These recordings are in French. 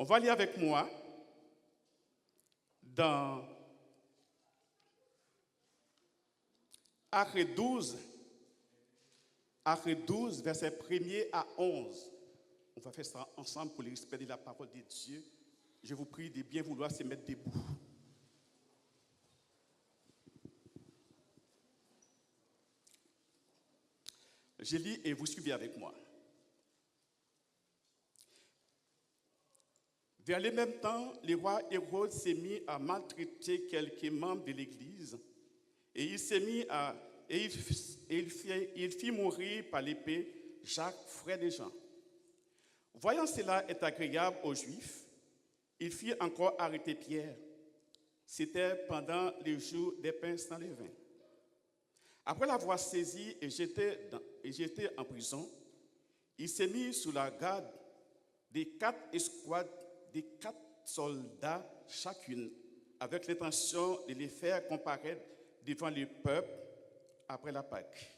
On va lire avec moi dans Actes 12, versets 1er à 11. On va faire ça ensemble pour le respect de la parole de Dieu. Je vous prie de bien vouloir se mettre debout. Je lis et vous suivez avec moi. Vers le même temps, le roi Hérode s'est mis à maltraiter quelques membres de l'Église et il fit mourir par l'épée Jacques, frère de Jean. Voyant cela est agréable aux Juifs, il fit encore arrêter Pierre. C'était pendant les jours des pains sans levain. Après l'avoir saisi et jeté en prison, il s'est mis sous la garde des 4 escouades de 4 soldats chacune, avec l'intention de les faire comparaître devant le peuple après la Pâque.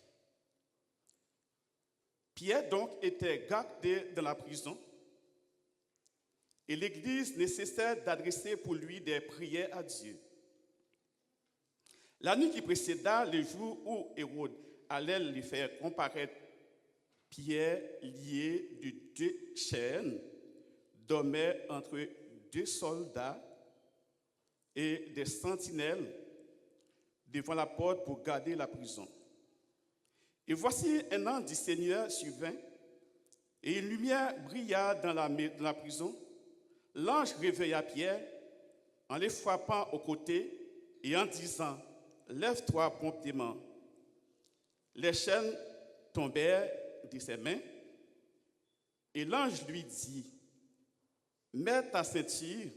Pierre donc était gardé dans la prison et l'Église ne cessait d'adresser pour lui des prières à Dieu. La nuit qui précéda le jour où Hérode allait lui faire comparaître, Pierre, lié de 2 chaînes, dormait entre 2 soldats et des sentinelles devant la porte pour garder la prison. Et voici un ange du Seigneur survint, et une lumière brilla dans la prison. L'ange réveilla Pierre en le frappant au côté et en disant « Lève-toi promptement ». Les chaînes tombèrent de ses mains, et l'ange lui dit « Mets ta ceinture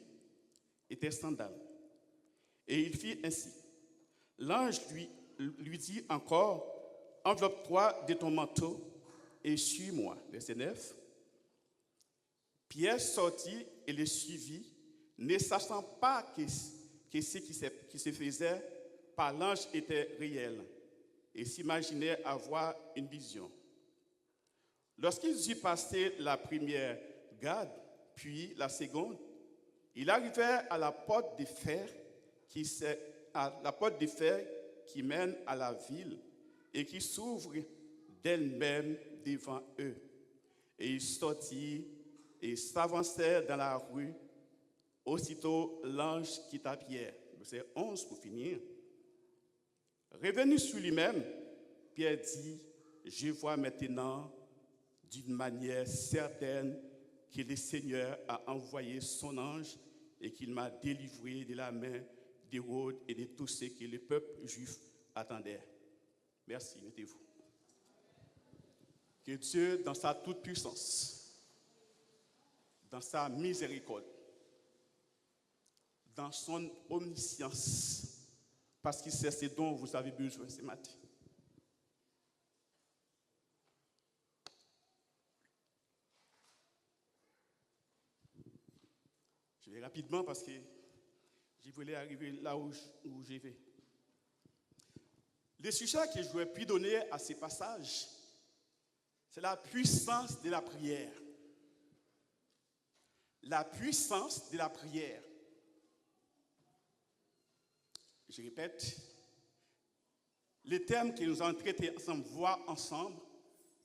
et tes sandales ». Et il fit ainsi. L'ange lui dit encore « Enveloppe-toi de ton manteau et suis-moi ». Verset 9. Pierre sortit et le suivit, ne sachant pas que ce qui se faisait par l'ange était réel, et s'imaginait avoir une vision. Lorsqu'ils eurent passé la première garde, puis la seconde, ils arrivèrent à la porte de fer qui mène à la ville et qui s'ouvre d'elle-même devant eux. Et ils sortirent et s'avancèrent dans la rue. Aussitôt, l'ange quitta Pierre. Verset 11 pour finir. Revenu sur lui-même, Pierre dit, « Je vois maintenant d'une manière certaine que le Seigneur a envoyé son ange et qu'il m'a délivré de la main d'Hérode et de tout ce que le peuple juif attendait. » Merci, mettez-vous. Que Dieu, dans sa toute-puissance, dans sa miséricorde, dans son omniscience, parce qu'il sait ce dont vous avez besoin ce matin. Je vais rapidement parce que je voulais arriver là où je vais. Le sujet que je voudrais puis donner à ces passages, c'est la puissance de la prière. La puissance de la prière. Je répète, le thème que nous allons traiter ensemble, voir ensemble,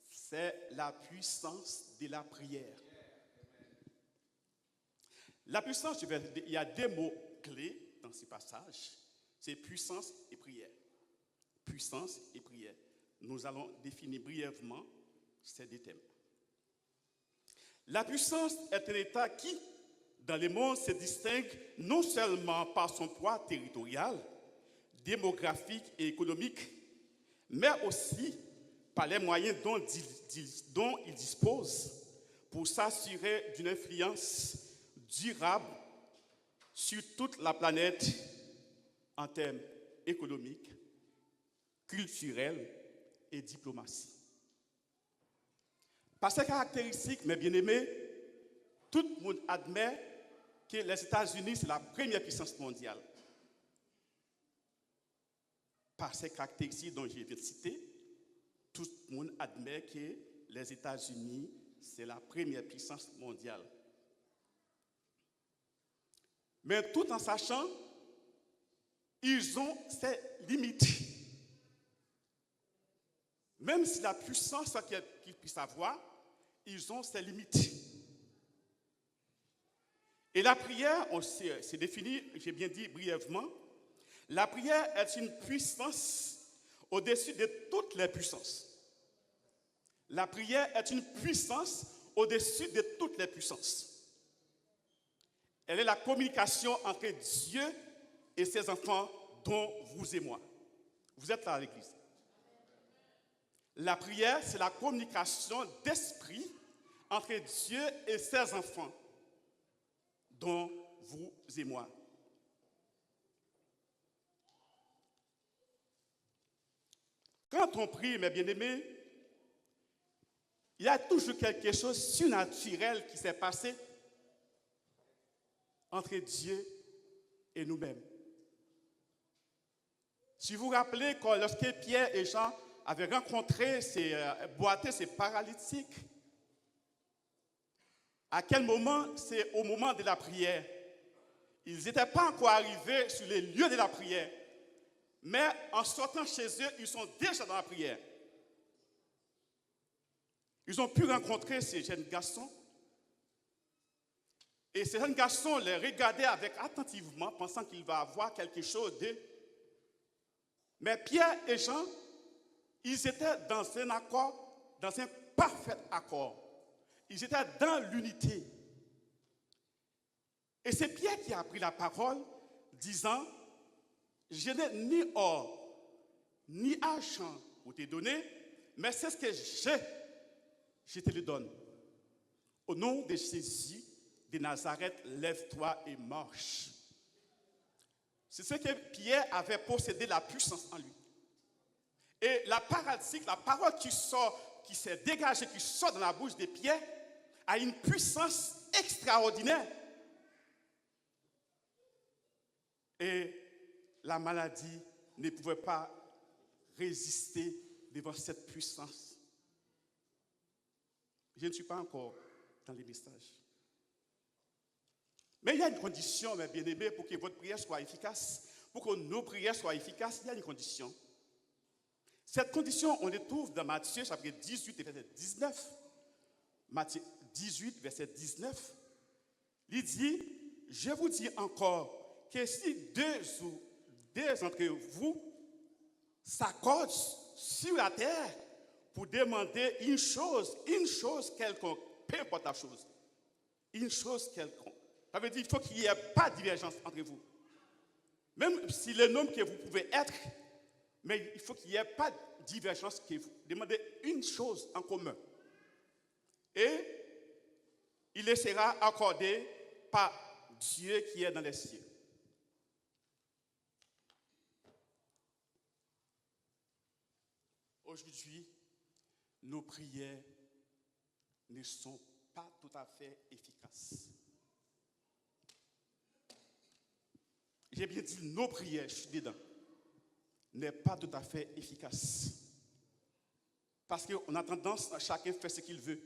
c'est la puissance de la prière. La puissance, il y a 2 mots clés dans ces passages, c'est puissance et prière. Puissance et prière. Nous allons définir brièvement ces 2 thèmes. La puissance est un état qui, dans le monde, se distingue non seulement par son poids territorial, démographique et économique, mais aussi par les moyens dont il dispose pour s'assurer d'une influence durable sur toute la planète en termes économiques, culturels et diplomatie. Par ces caractéristiques, mes bien-aimés, tout le monde admet que les États-Unis, c'est la première puissance mondiale. Par ces caractéristiques dont je viens de citer, tout le monde admet que les États-Unis, c'est la première puissance mondiale. Mais tout en sachant, ils ont ces limites. Même si la puissance qu'ils puissent avoir, ils ont ces limites. Et la prière, c'est défini, j'ai bien dit brièvement, la prière est une puissance au-dessus de toutes les puissances. La prière est une puissance au-dessus de toutes les puissances. Elle est la communication entre Dieu et ses enfants, dont vous et moi. Vous êtes là à l'église. La prière, c'est la communication d'esprit entre Dieu et ses enfants, dont vous et moi. Quand on prie, mes bien-aimés, il y a toujours quelque chose de surnaturel qui s'est passé entre Dieu et nous-mêmes. Si vous vous rappelez, lorsque Pierre et Jean avaient rencontré ces boiteux, ces paralytiques, à quel moment? C'est au moment de la prière. Ils n'étaient pas encore arrivés sur les lieux de la prière. Mais en sortant chez eux, ils sont déjà dans la prière. Ils ont pu rencontrer ces jeunes garçons. Et ces jeunes garçons les regardaient avec attentivement, pensant qu'il va avoir quelque chose de... Mais Pierre et Jean, ils étaient dans un accord, dans un parfait accord. Ils étaient dans l'unité. Et c'est Pierre qui a pris la parole, disant, je n'ai ni or, ni argent pour te donner, mais c'est ce que j'ai, je te le donne. Au nom de Jésus de Nazareth, lève-toi et marche. C'est ce que Pierre avait possédé, la puissance en lui. Et la paralytique, la parole qui sort, qui s'est dégagée, qui sort dans la bouche de Pierre, a une puissance extraordinaire. Et la maladie ne pouvait pas résister devant cette puissance. Je ne suis pas encore dans les messages. Mais il y a une condition, mes bien-aimés, pour que votre prière soit efficace, pour que nos prières soient efficaces, il y a une condition. Cette condition, on la trouve dans Matthieu, chapitre 18, verset 19. Matthieu 18, verset 19. Il dit, je vous dis encore que si deux d'entre vous s'accordent sur la terre pour demander une chose quelconque, peu importe la chose, une chose quelconque. Ça veut dire qu'il faut qu'il n'y ait pas de divergence entre vous. Même si le nombre que vous pouvez être, mais il faut qu'il n'y ait pas de divergence que vous demandez une chose en commun. Et il les sera accordé par Dieu qui est dans les cieux. Aujourd'hui, nos prières ne sont pas tout à fait efficaces. J'ai bien dit nos prières, je suis dedans, n'est pas tout à fait efficace. Parce qu'on a tendance à chacun faire ce qu'il veut.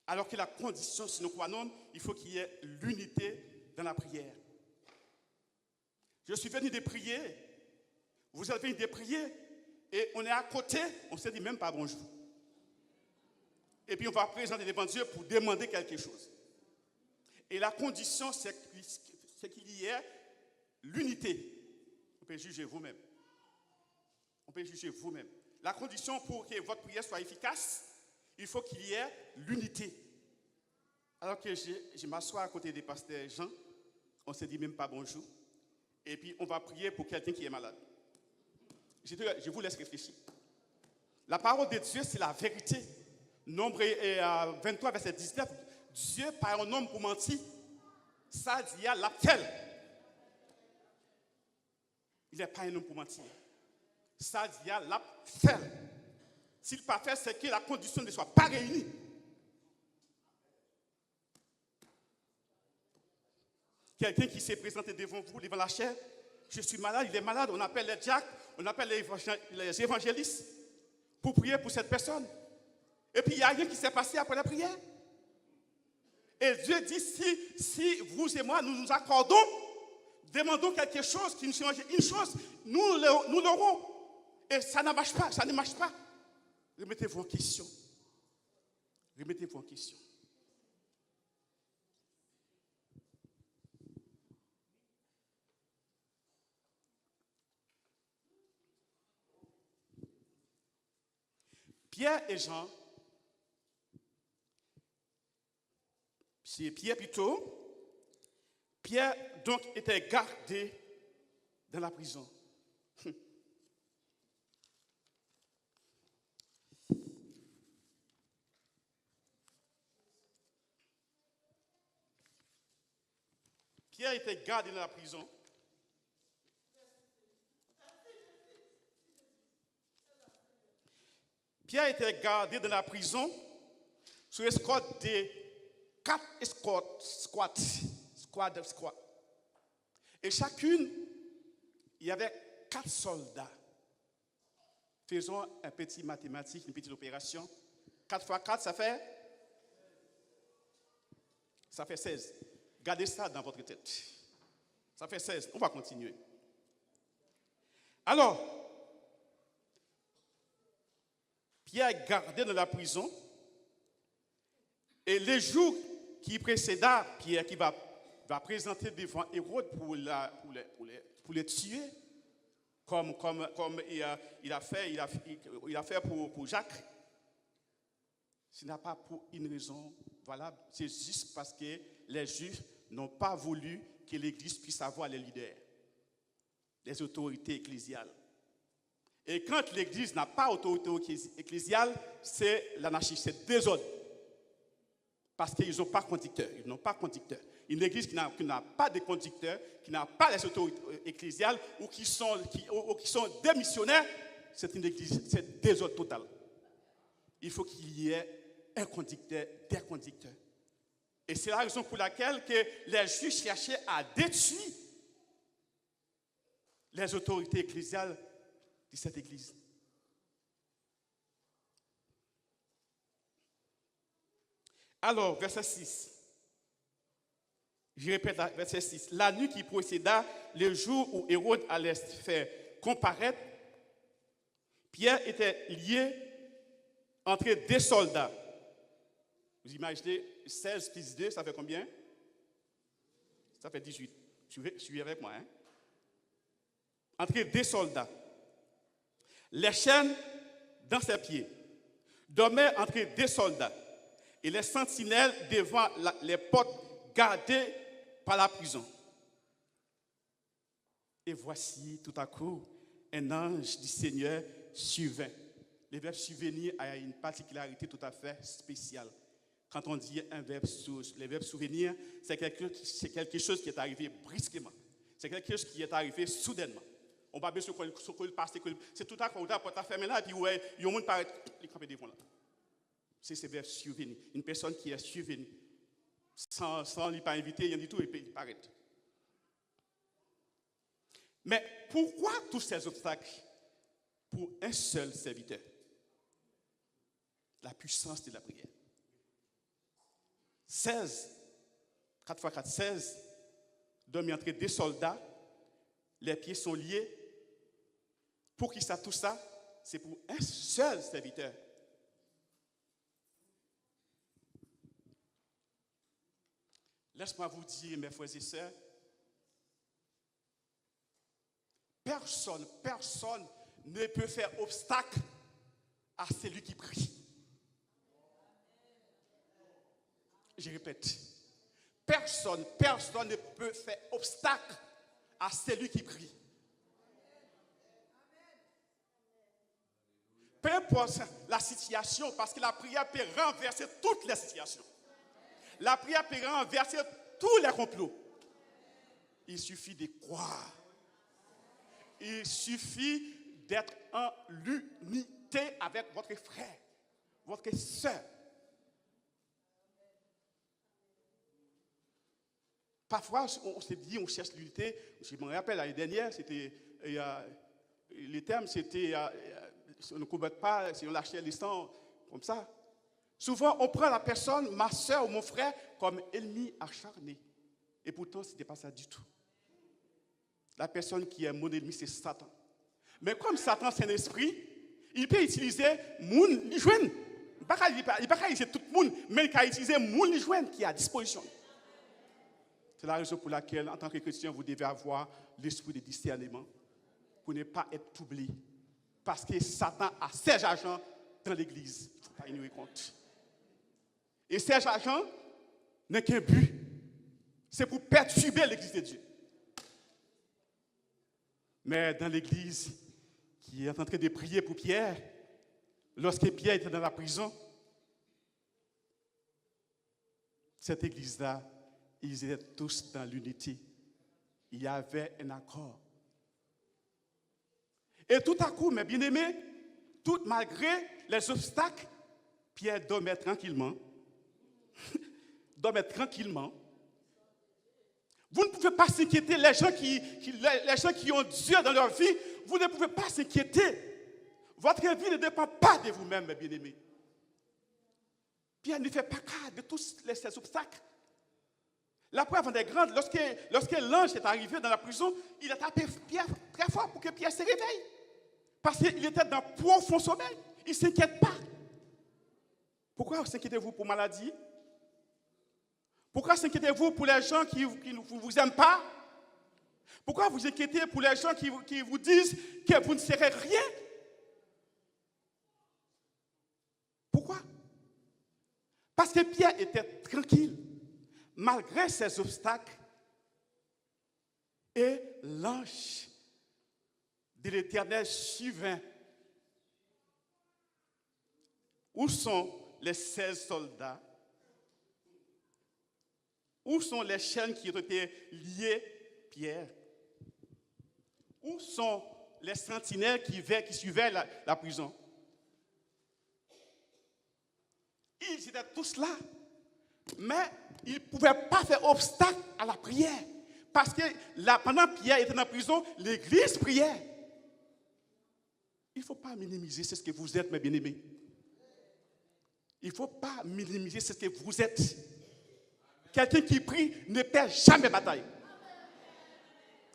Alors que la condition sine qua non, il faut qu'il y ait l'unité dans la prière. Je suis venu de prier, vous êtes venu de prier, et on est à côté, on ne se dit même pas bonjour. Et puis on va présenter devant Dieu pour demander quelque chose. Et la condition, c'est qu'il y ait l'unité. On peut juger vous-même. On peut juger vous-même. La condition pour que votre prière soit efficace, il faut qu'il y ait l'unité. Alors que je m'assois à côté du pasteur Jean, on ne se dit même pas bonjour. Et puis on va prier pour quelqu'un qui est malade. Je vous laisse réfléchir. La parole de Dieu, c'est la vérité. Nombre 23, verset 19. Dieu, par un homme pour mentir, ça dit à l'appel. Il n'est pas un homme pour mentir. Ça dit à l'appel. S'il pas fait, c'est que la condition ne soit pas réunie. Quelqu'un qui s'est présenté devant vous, devant la chair, je suis malade, il est malade, on appelle les diacres, on appelle les évangélistes pour prier pour cette personne. Et puis il n'y a rien qui s'est passé après la prière. Et Dieu dit, si vous et moi, nous nous accordons, demandons quelque chose qui nous change une chose, nous l'aurons. Et ça ne marche pas, ça ne marche pas. Remettez-vous en question. Remettez-vous en question. Pierre et Jean, c'est Pierre plutôt, Pierre donc était gardé dans la prison. Pierre était gardé dans la prison. Pierre était gardé dans la prison sous escorte de 4 squads. Et chacune, il y avait 4 soldats. Faisons un petit mathématique, une petite opération. 4 fois 4, ça fait 16. Gardez ça dans votre tête. Ça fait 16. On va continuer. Alors, Pierre est gardé dans la prison. Et les jours qui précéda, Pierre qui va présenter devant Hérode pour les tuer, comme il a fait pour Jacques. Ce n'est pas pour une raison valable, c'est juste parce que les Juifs n'ont pas voulu que l'Église puisse avoir les leaders, les autorités ecclésiales. Et quand l'Église n'a pas d'autorité ecclésiale, c'est l'anarchie, c'est le désordre. Parce qu'ils n'ont pas de conducteur. Ils n'ont pas de conducteur. Une église qui n'a pas de conducteur, qui n'a pas les autorités ecclésiales ou qui sont des missionnaires, c'est une église, c'est désordre total. Il faut qu'il y ait un conducteur, des conducteurs. Et c'est la raison pour laquelle que les Juifs cherchaient à détruire les autorités ecclésiales de cette église. Alors, verset 6. Je répète, verset 6. La nuit qui précéda le jour où Hérode allait se faire comparaître, Pierre était lié entre 2 soldats. Vous imaginez, 16 plus 2, ça fait combien? Ça fait 18. Suivez avec moi. Hein? Entre 2 soldats. Les chaînes dans ses pieds. Dormaient entre 2 soldats. Et les sentinelles devant les portes gardées par la prison. Et voici tout à coup un ange du Seigneur survint. Le verbe survenir a une particularité tout à fait spéciale. Quand on dit un verbe, le verbe souvenir, c'est quelque chose qui est arrivé brusquement. C'est quelque chose qui est arrivé soudainement. On va bien se passer, c'est tout à coup, on a fermé là, et puis ouais, il y a un monde paraît, il campé devant là. C'est ce verbe survenir. Une personne qui est survenue. Sans lui pas inviter, il y a du tout, et puis il paraît. Mais pourquoi tous ces obstacles pour un seul serviteur? La puissance de la prière. 16, 4 fois 4, 16, dormi entre 2 soldats, les pieds sont liés. Pour qui ça, tout ça? C'est pour un seul serviteur. Laisse-moi vous dire, mes frères et sœurs, personne ne peut faire obstacle à celui qui prie. Je répète, personne ne peut faire obstacle à celui qui prie. Peu importe la situation, parce que la prière peut renverser toutes les situations. La prière peut renverser tous les complots. Il suffit de croire. Il suffit d'être en l'unité avec votre frère, votre soeur. Parfois, on se dit, on cherche l'unité. Je me rappelle, l'année dernière, le terme, c'était, si on ne combat pas, si on lâchait les sangs, comme ça. Souvent, on prend la personne, ma soeur ou mon frère, comme ennemi acharné. Et pourtant, ce n'était pas ça du tout. La personne qui est mon ennemi, c'est Satan. Mais comme Satan, c'est un esprit, il peut utiliser moun li joine. Il ne peut pas utiliser tout le monde, mais il peut utiliser moun li joine qui est à disposition. C'est la raison pour laquelle, en tant que chrétien, vous devez avoir l'esprit de discernement pour ne pas être troublé. Parce que Satan a ses agents dans l'église. Il ne faut pas ignorer compte. Et ces agents n'a qu'un but. C'est pour perturber l'église de Dieu. Mais dans l'église qui est en train de prier pour Pierre, lorsque Pierre était dans la prison, cette église-là, ils étaient tous dans l'unité. Il y avait un accord. Et tout à coup, mes bien-aimés, tout malgré les obstacles, Pierre dormait tranquillement. Dormait tranquillement. Vous ne pouvez pas s'inquiéter, les gens qui ont Dieu dans leur vie, vous ne pouvez pas s'inquiéter. Votre vie ne dépend pas de vous-même, mes bien-aimés. Pierre ne fait pas cas de tous ces obstacles. La preuve en est grande, lorsque l'ange est arrivé dans la prison, il a tapé Pierre très fort pour que Pierre se réveille. Parce qu'il était dans un profond sommeil. Il ne s'inquiète pas. Pourquoi vous inquiétez-vous pour maladie? Pourquoi s'inquiétez-vous pour les gens qui ne vous aiment pas? Pourquoi vous inquiétez pour les gens qui vous disent que vous ne serez rien? Pourquoi? Parce que Pierre était tranquille, malgré ses obstacles, et l'ange de l'Éternel survint. Où sont les 16 soldats? Où sont les chaînes qui ont été liées, Pierre? Où sont les sentinelles qui suivaient la prison? Ils étaient tous là. Mais ils ne pouvaient pas faire obstacle à la prière. Parce que pendant que Pierre était dans la prison, l'église priait. Il ne faut pas minimiser ce que vous êtes, mes bien-aimés. Il ne faut pas minimiser ce que vous êtes. Quelqu'un qui prie ne perd jamais bataille.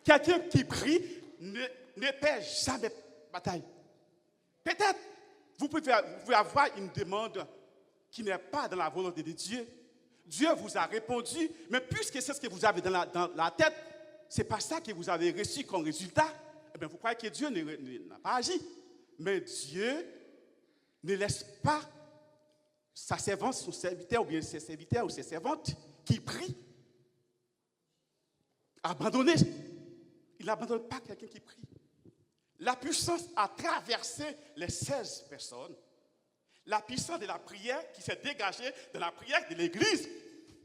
Quelqu'un qui prie ne perd jamais bataille. Peut-être, vous pouvez avoir une demande qui n'est pas dans la volonté de Dieu. Dieu vous a répondu, mais puisque c'est ce que vous avez dans la tête, ce n'est pas ça que vous avez reçu comme résultat, eh bien, vous croyez que Dieu n'a pas agi. Mais Dieu ne laisse pas sa servante, son serviteur, ou bien ses serviteurs ou ses servantes qui prient abandonner. Il n'abandonne pas quelqu'un qui prie. La puissance a traversé les 16 personnes. La puissance de la prière qui s'est dégagée de la prière de l'Église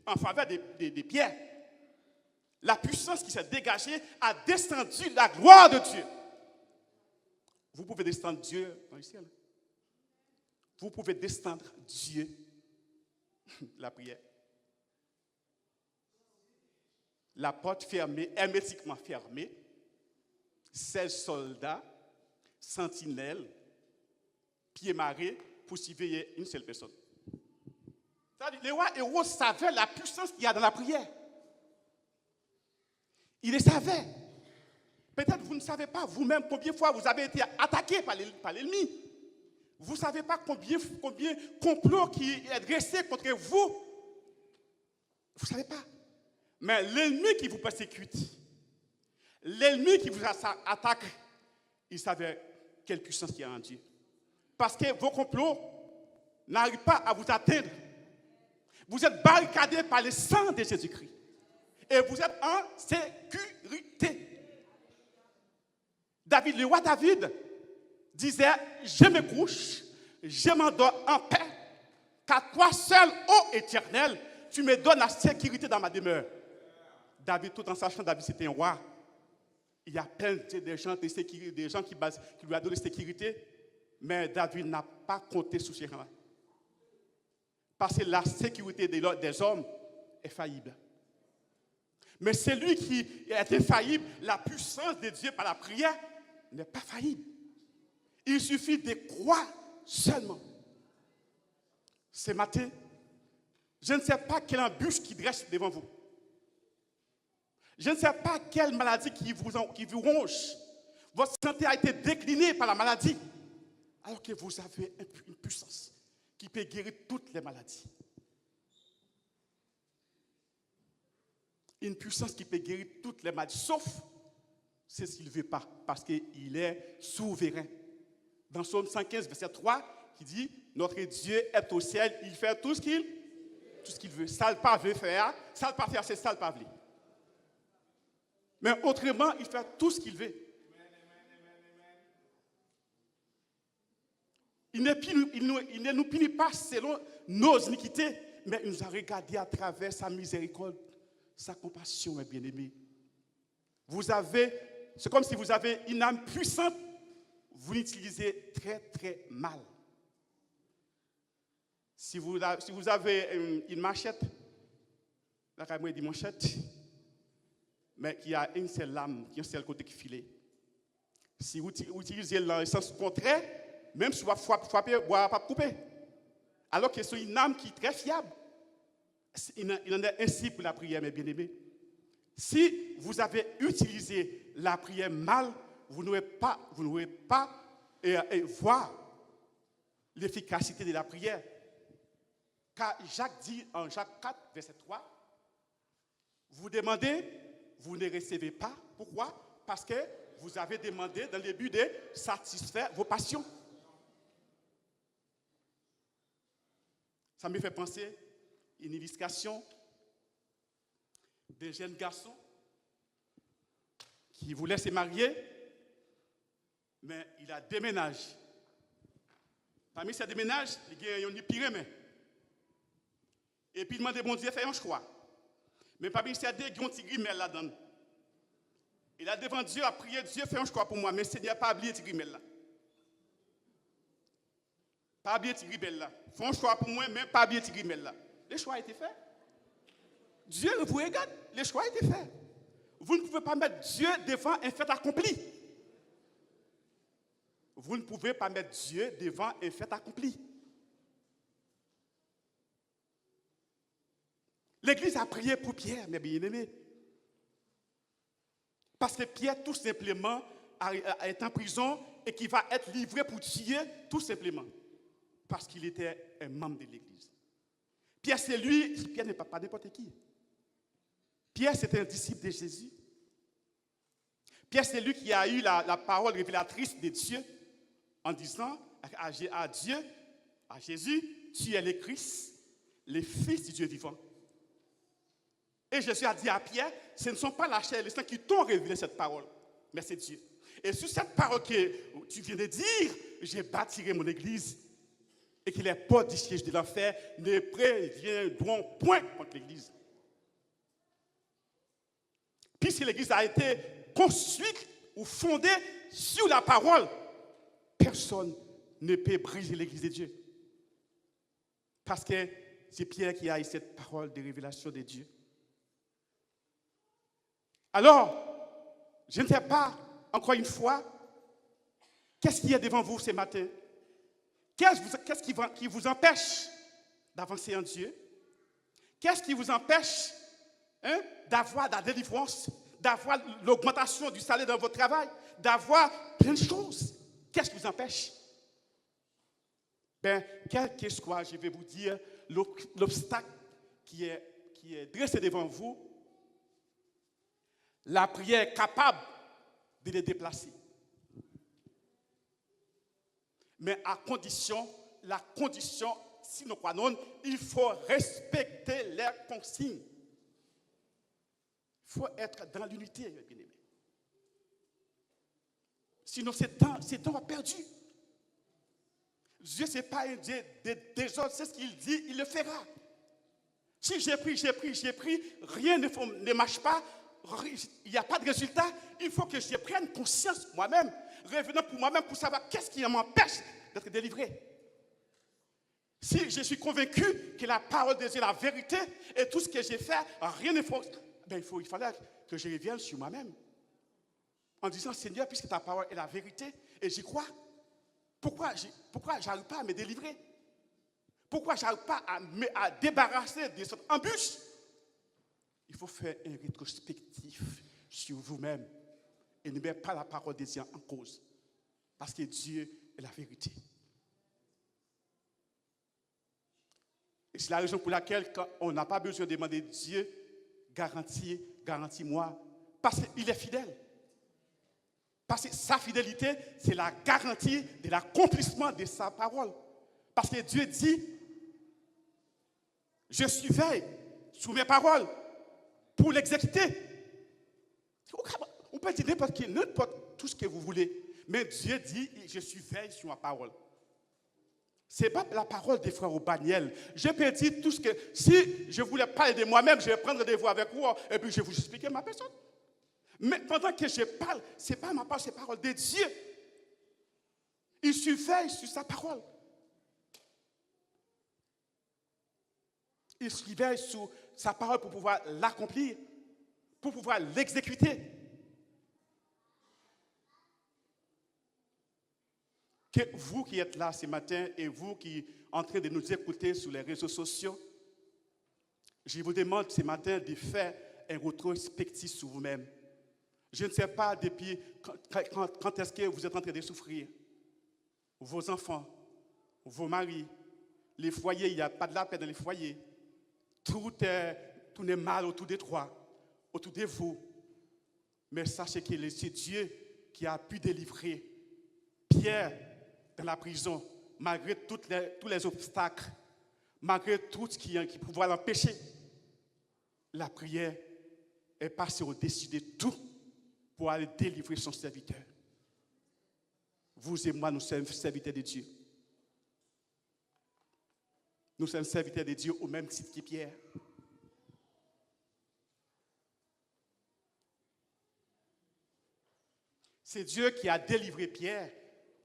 en faveur de Pierre. La puissance qui s'est dégagée a descendu la gloire de Dieu. Vous pouvez descendre Dieu dans le ciel. Vous pouvez descendre Dieu. La prière. La porte fermée, hermétiquement fermée. 16 soldats, sentinelles, pieds marrés pour surveiller une seule personne. C'est-à-dire, les rois héros savaient la puissance qu'il y a dans la prière. Ils le savaient. Peut-être vous ne savez pas vous-même combien de fois vous avez été attaqué par l'ennemi. Vous ne savez pas combien complots qui est dressé contre vous. Vous ne savez pas. Mais l'ennemi qui vous persécute, l'ennemi qui vous attaque, il savait quelle puissance il y a en Dieu. Parce que vos complots n'arrivent pas à vous atteindre. Vous êtes barricadés par le sang de Jésus-Christ. Et vous êtes en sécurité. Le roi David disait, je me couche, je m'endors en paix, car toi seul, ô Éternel, tu me donnes la sécurité dans ma demeure. David, tout en sachant David c'était un roi, il y a plein de gens de sécurité, des gens qui lui ont donné sécurité, mais David n'a pas compté sur ces gens-là. Parce que la sécurité des hommes est faillible. Mais celui qui est infaillible, la puissance de Dieu par la prière n'est pas faillible. Il suffit de croire seulement. ce matin, je ne sais pas quelle embûche qui dresse devant vous. Je ne sais pas quelle maladie qui vous ronge. Votre santé a été déclinée par la maladie, alors que vous avez une puissance qui peut guérir toutes les maladies. Une puissance qui peut guérir toutes les maladies, sauf c'est ce qu'il ne veut pas, parce qu'il est souverain. Dans Psaume 115, verset 3, qui dit, notre Dieu est au ciel, il fait tout ce qu'il veut. Ça ne pas veut faire, ça ne pas faire, c'est ça ne pas veut. Mais autrement, il fait tout ce qu'il veut. Il ne nous punit pas selon nos iniquités, mais il nous a regardés à travers sa miséricorde, sa compassion, mes bien-aimés. C'est comme si vous avez une âme puissante, vous l'utilisez très, très mal. Si vous avez une machette, là, quand même, dit machette, mais qui a une seule lame, qui a un seul côté qui filet. Si vous utilisez le sens contraire, même si vous frappez, vous ne pas couper. Alors que c'est une âme qui est très fiable. Il en est ainsi pour la prière, mes bien-aimés. Si vous avez utilisé la prière mal, vous n'aurez pas voir l'efficacité de la prière. Car Jacques dit en Jacques 4, verset 3, vous demandez, vous ne recevez pas. Pourquoi? Parce que vous avez demandé dans le but de satisfaire vos passions. Ça me fait penser à une illustration d'un jeune garçon qui voulait se marier, mais il a déménagé. Parmi ces déménages, il y a une pyramide. Et puis il demande bon Dieu, fais un choix. Mais parmi ces deux, il y a un petit grimel là-dedans. Il a devant Dieu, a prié Dieu, fais un choix pour moi, mais Seigneur, pas oublier ce petit grimel là. Pas oublier ce petit grimel là. Fais un choix pour moi, mais pas oublier ce petit grimel là. Le choix a été fait. Dieu vous regarde, le choix a été fait. Vous ne pouvez pas mettre Dieu devant un fait accompli. Vous ne pouvez pas mettre Dieu devant un fait accompli. L'Église a prié pour Pierre, mes bien-aimés. Parce que Pierre, tout simplement, est en prison et qui va être livré pour Dieu, tout simplement. Parce qu'il était un membre de l'Église. Pierre, c'est lui, Pierre n'est pas n'importe qui. Pierre, c'était un disciple de Jésus. Pierre, c'est lui qui a eu la parole révélatrice de Dieu en disant à Dieu, à Jésus, tu es le Christ, le Fils du Dieu vivant. Et Jésus a dit à Pierre, ce ne sont pas la chair et le sang qui t'ont révélé cette parole, mais c'est Dieu. Et sur cette parole que tu viens de dire, j'ai bâti mon église et que les portes du siège de l'enfer ne préviendront point contre l'église. Puisque l'église a été construite ou fondée sur la parole, personne ne peut briser l'église de Dieu. Parce que c'est Pierre qui a eu cette parole de révélation de Dieu. Alors, je ne sais pas, encore une fois, qu'est-ce qu'il y a devant vous ce matin? Qu'est-ce qui vous empêche d'avancer en Dieu? Qu'est-ce qui vous empêche d'avoir la délivrance, d'avoir l'augmentation du salaire dans votre travail, d'avoir plein de choses? Qu'est-ce qui vous empêche? Quel que soit, je vais vous dire, l'obstacle qui est dressé devant vous, la prière est capable de les déplacer. Mais à condition, sine qua non, il faut respecter les consignes. Il faut être dans l'unité, mes bien-aimés. Sinon, c'est temps perdu. Dieu, ce n'est pas un Dieu des autres, c'est ce qu'il dit, il le fera. Si j'ai pris, rien ne marche pas, il n'y a pas de résultat, il faut que je prenne conscience moi-même, revenant pour moi-même pour savoir qu'est-ce qui m'empêche d'être délivré. Si je suis convaincu que la parole de Dieu est la vérité et tout ce que j'ai fait, rien ne faut, il fallait que je revienne sur moi-même en disant, Seigneur, puisque ta parole est la vérité et j'y crois, pourquoi je n'arrive pas à me délivrer? Pourquoi je n'arrive pas à débarrasser de cette embûche? Il faut faire un rétrospectif sur vous-même et ne mettre pas la parole des gens en cause. Parce que Dieu est la vérité. Et c'est la raison pour laquelle quand on n'a pas besoin de demander Dieu, garantis-moi, parce qu'il est fidèle. Parce que sa fidélité, c'est la garantie de l'accomplissement de sa parole. Parce que Dieu dit, je surveille sur mes paroles pour l'exécuter. On peut dire n'importe tout ce que vous voulez, mais Dieu dit, je surveille sur ma parole. Ce n'est pas la parole des frères au Baniel. Je peux dire tout ce que... Si je voulais parler de moi-même, je vais prendre des voix avec vous et puis je vais vous expliquer ma personne. Mais pendant que je parle, ce n'est pas ma parole, c'est la parole de Dieu. Il surveille sur sa parole. Il surveille sur sa parole pour pouvoir l'accomplir, pour pouvoir l'exécuter. Que vous qui êtes là ce matin et vous qui êtes en train de nous écouter sur les réseaux sociaux, je vous demande ce matin de faire un rétrospectif sur vous-même. Je ne sais pas depuis quand est-ce que vous êtes en train de souffrir. Vos enfants, vos maris, les foyers, il n'y a pas de la paix dans les foyers. Tout est mal autour de toi, autour de vous. Mais sachez que c'est Dieu qui a pu délivrer Pierre dans la prison, malgré tous les obstacles, malgré tout ce qui pouvait l'empêcher. La prière est passée au-dessus de tout pour aller délivrer son serviteur. Vous et moi, nous sommes serviteurs de Dieu. Nous sommes serviteurs de Dieu au même titre que Pierre. C'est Dieu qui a délivré Pierre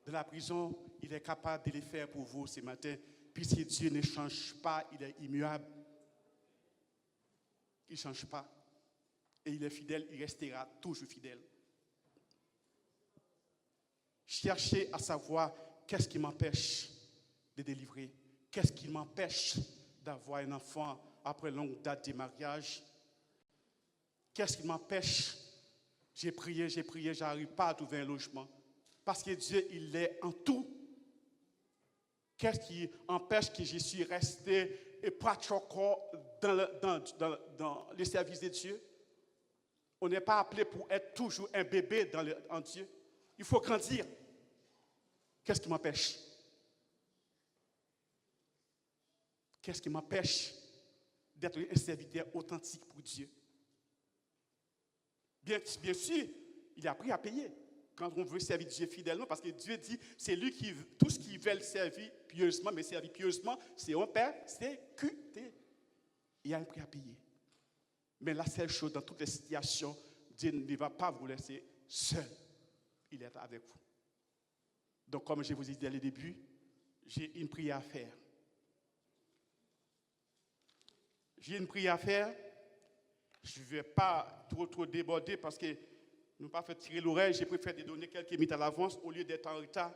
de la prison. Il est capable de le faire pour vous ce matin. Puisque Dieu ne change pas, il est immuable. Il ne change pas. Et il est fidèle, il restera toujours fidèle. Cherchez à savoir qu'est-ce qui m'empêche de délivrer. Qu'est-ce qui m'empêche d'avoir un enfant après longue date de mariage? Qu'est-ce qui m'empêche? J'ai prié, je n'arrive pas à trouver un logement. Parce que Dieu, il est en tout. Qu'est-ce qui empêche que je suis resté et pas encore dans le service de Dieu? On n'est pas appelé pour être toujours un bébé en Dieu. Il faut grandir. Qu'est-ce qui m'empêche? Qu'est-ce qui m'empêche d'être un serviteur authentique pour Dieu? Bien sûr, il a appris à payer quand on veut servir Dieu fidèlement, parce que Dieu dit, c'est lui qui, tout ce qui veut servir pieusement, mais servir pieusement, c'est un père, c'est QT. Il y a un prix à payer. Mais la seule chose, dans toutes les situations, Dieu ne va pas vous laisser seul. Il est avec vous. Donc, comme je vous ai dit dès le début, j'ai une prière à faire. J'ai une prière à faire. Je ne vais pas trop déborder parce que nous ne pas fait tirer l'oreille. J'ai préféré donner quelques minutes à l'avance au lieu d'être en retard.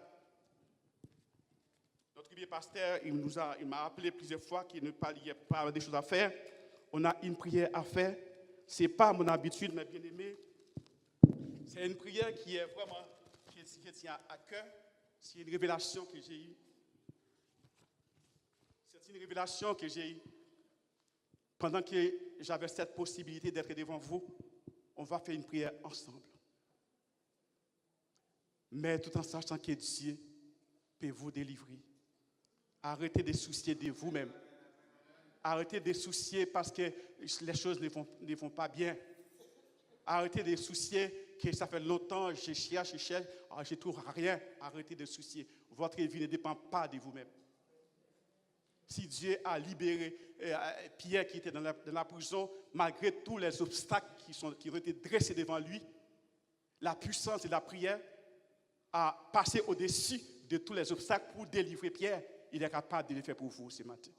Notre vieux pasteur, il m'a appelé plusieurs fois qu'il ne parlait pas des choses à faire. On a une prière à faire. Ce n'est pas mon habitude, mes bien-aimés. C'est une prière qui est vraiment, qui tient à cœur. C'est une révélation que j'ai eue. C'est une révélation que j'ai eue. Pendant que j'avais cette possibilité d'être devant vous, on va faire une prière ensemble. Mais tout en sachant que Dieu peut vous délivrer. Arrêtez de soucier de vous-même. Arrêtez de soucier parce que les choses ne vont pas bien. Arrêtez de soucier que ça fait longtemps, je cherche, je ne trouve rien. Arrêtez de soucier. Votre vie ne dépend pas de vous-même. Si Dieu a libéré Pierre qui était dans la prison, malgré tous les obstacles qui ont été dressés devant lui, la puissance de la prière a passé au-dessus de tous les obstacles pour délivrer Pierre. Il est capable de le faire pour vous ce matin.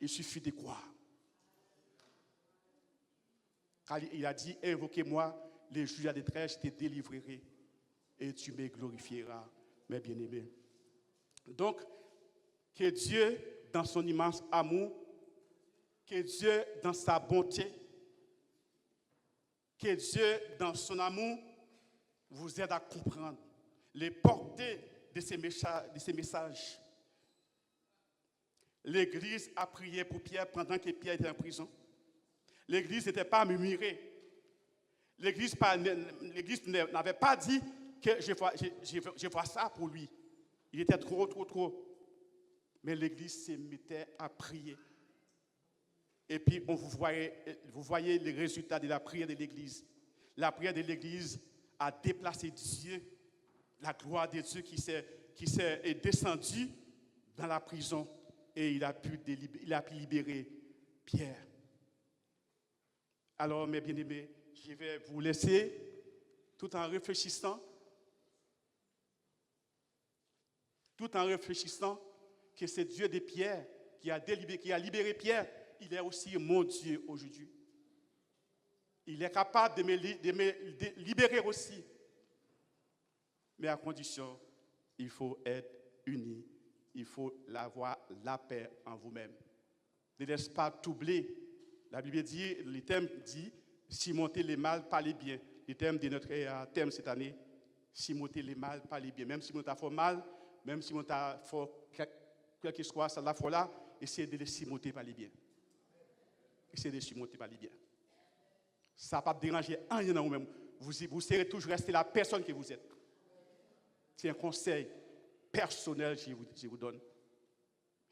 Il suffit de croire. Il a dit, invoquez-moi, les jours de la détresse, je te délivrerai et tu me glorifieras, mes bien-aimés. Donc, Que Dieu, dans son immense amour, que Dieu, dans sa bonté, que Dieu, dans son amour, vous aide à comprendre les portées de ces messages. L'Église a prié pour Pierre pendant que Pierre était en prison. L'Église n'était pas murmurée. L'Église n'avait pas dit que je vois ça pour lui. Il était trop. Mais l'Église se mettait à prier. Et puis, vous voyez les résultats de la prière de l'Église. La prière de l'Église a déplacé Dieu, la gloire de Dieu qui est descendue dans la prison. Et il a pu libérer Pierre. Alors, mes bien-aimés, je vais vous laisser, tout en réfléchissant, que c'est Dieu de Pierre qui a libéré Pierre. Il est aussi mon Dieu aujourd'hui. Il est capable de me libérer aussi. Mais à condition, il faut être unis. Il faut avoir la paix en vous-même. Ne laisse pas troubler. La Bible dit, le thème dit, surmonter les mal, parler bien. Le thème de notre thème cette année, surmonter les mal, parler bien. Même si on t'a fait mal, même si on t'a fait quel que soit ça, la fois là, essayez de les surmonter, parler bien. Essayez de les surmonter, parler bien. Ça ne va pas déranger rien dans vous-même. Vous serez toujours rester la personne que vous êtes. C'est un conseil personnel que je vous donne.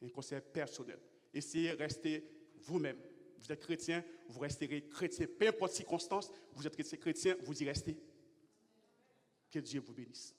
Un conseil personnel. Essayez de rester vous-même. Vous êtes chrétien, vous resterez chrétien. Peu importe circonstance, vous êtes chrétien, vous y restez. Que Dieu vous bénisse.